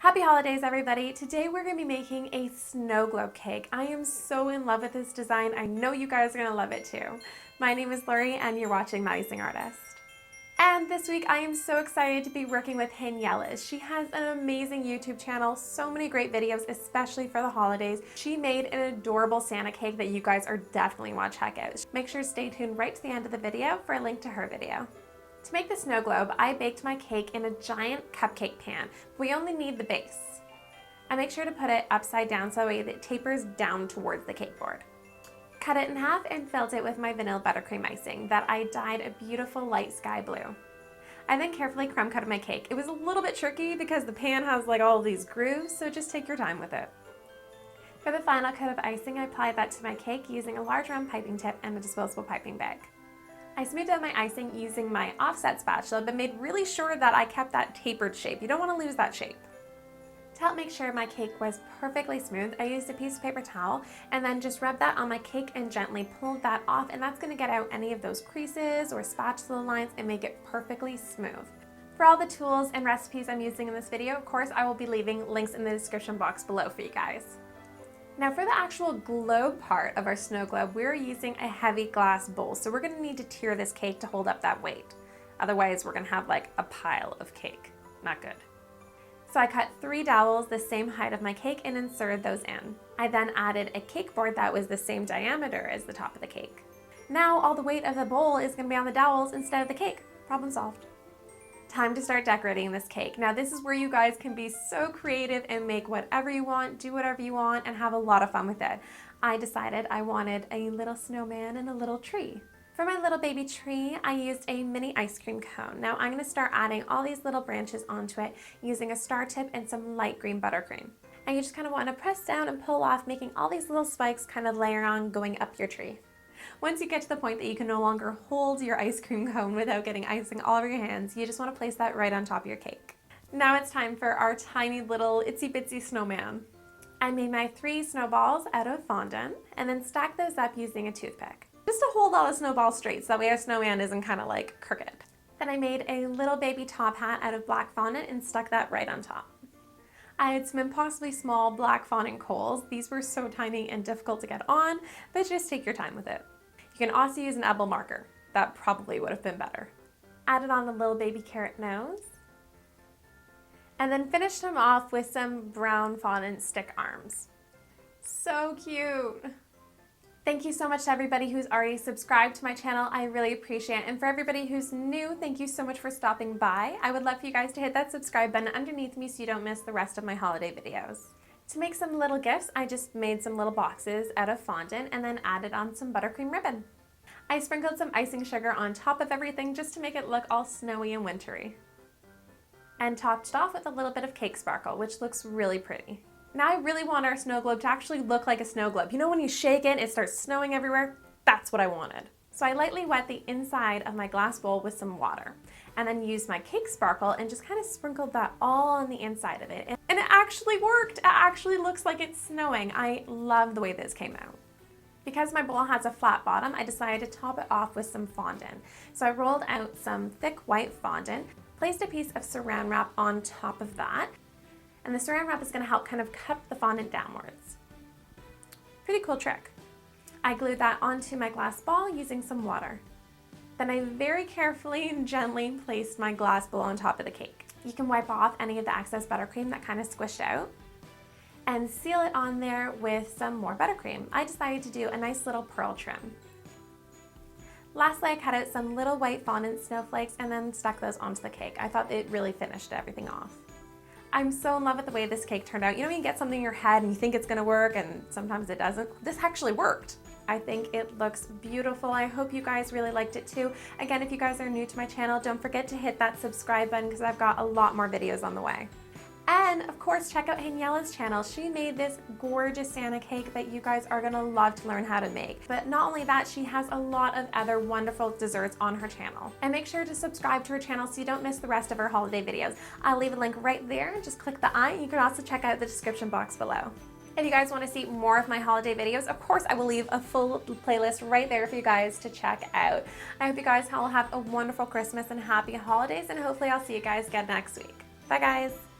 Happy holidays, everybody. Today we're going to be making a snow globe cake. I am so in love with this design. I know you guys are going to love it too. My name is Lori and you're watching My Icing Artist. And this week I am so excited to be working with Haniela. She has an amazing YouTube channel, so many great videos, especially for the holidays. She made an adorable Santa cake that you guys are definitely want to check out. Make sure to stay tuned right to the end of the video for a link to her video. To make the snow globe, I baked my cake in a giant cupcake pan. We only need the base. I make sure to put it upside down so that it tapers down towards the cake board. Cut it in half and filled it with my vanilla buttercream icing that I dyed a beautiful light sky blue. I then carefully crumb coated my cake. It was a little bit tricky because the pan has like all these grooves, so just take your time with it. For the final coat of icing, I applied that to my cake using a large round piping tip and a disposable piping bag. I smoothed out my icing using my offset spatula, but made really sure that I kept that tapered shape. You don't want to lose that shape. To help make sure my cake was perfectly smooth, I used a piece of paper towel and then just rubbed that on my cake and gently pulled that off, and that's going to get out any of those creases or spatula lines and make it perfectly smooth. For all the tools and recipes I'm using in this video, of course, I will be leaving links in the description box below for you guys. Now for the actual globe part of our snow globe, we're using a heavy glass bowl. So we're gonna need to tier this cake to hold up that weight. Otherwise, we're gonna have like a pile of cake. Not good. So I cut 3 dowels the same height of my cake and inserted those in. I then added a cake board that was the same diameter as the top of the cake. Now all the weight of the bowl is gonna be on the dowels instead of the cake. Problem solved. Time to start decorating this cake. Now this is where you guys can be so creative and make whatever you want, do whatever you want, and have a lot of fun with it. I decided I wanted a little snowman and a little tree. For my little baby tree, I used a mini ice cream cone. Now I'm gonna start adding all these little branches onto it using a star tip and some light green buttercream. And you just kind of want to press down and pull off, making all these little spikes kind of layer on going up your tree. Once you get to the point that you can no longer hold your ice cream cone without getting icing all over your hands, you just want to place that right on top of your cake. Now it's time for our tiny little itsy bitsy snowman. I made my 3 snowballs out of fondant and then stacked those up using a toothpick. Just to hold all the snowballs straight so that way our snowman isn't kind of like crooked. Then I made a little baby top hat out of black fondant and stuck that right on top. I had some impossibly small black fondant coals. These were so tiny and difficult to get on, but just take your time with it. You can also use an ebal marker. That probably would have been better. Added on a little baby carrot nose. And then finished them off with some brown fondant stick arms. So cute. Thank you so much to everybody who's already subscribed to my channel. I really appreciate it. And for everybody who's new, thank you so much for stopping by. I would love for you guys to hit that subscribe button underneath me so you don't miss the rest of my holiday videos. To make some little gifts, I just made some little boxes out of fondant and then added on some buttercream ribbon. I sprinkled some icing sugar on top of everything just to make it look all snowy and wintry. And topped it off with a little bit of cake sparkle, which looks really pretty. Now I really want our snow globe to actually look like a snow globe. You know when you shake it, it starts snowing everywhere? That's what I wanted. So I lightly wet the inside of my glass bowl with some water and then used my cake sparkle and just kind of sprinkled that all on the inside of it. And it actually worked. It actually looks like it's snowing. I love the way this came out. Because my bowl has a flat bottom, I decided to top it off with some fondant. So I rolled out some thick white fondant, placed a piece of saran wrap on top of that, and the saran wrap is going to help kind of cup the fondant downwards. Pretty cool trick. I glued that onto my glass ball using some water. Then I very carefully and gently placed my glass bowl on top of the cake. You can wipe off any of the excess buttercream that kind of squished out and seal it on there with some more buttercream. I decided to do a nice little pearl trim. Lastly, I cut out some little white fondant snowflakes and then stuck those onto the cake. I thought it really finished everything off. I'm so in love with the way this cake turned out. You know when you get something in your head and you think it's gonna work and sometimes it doesn't? This actually worked. I think it looks beautiful. I hope you guys really liked it too. Again, if you guys are new to my channel, don't forget to hit that subscribe button because I've got a lot more videos on the way. And of course, check out Haniela's channel. She made this gorgeous Santa cake that you guys are gonna love to learn how to make. But not only that, she has a lot of other wonderful desserts on her channel. And make sure to subscribe to her channel so you don't miss the rest of her holiday videos. I'll leave a link right there. Just click the I. You can also check out the description box below. If you guys want to see more of my holiday videos, of course I will leave a full playlist right there for you guys to check out. I hope you guys all have a wonderful Christmas and happy holidays, and hopefully I'll see you guys again next week. Bye guys!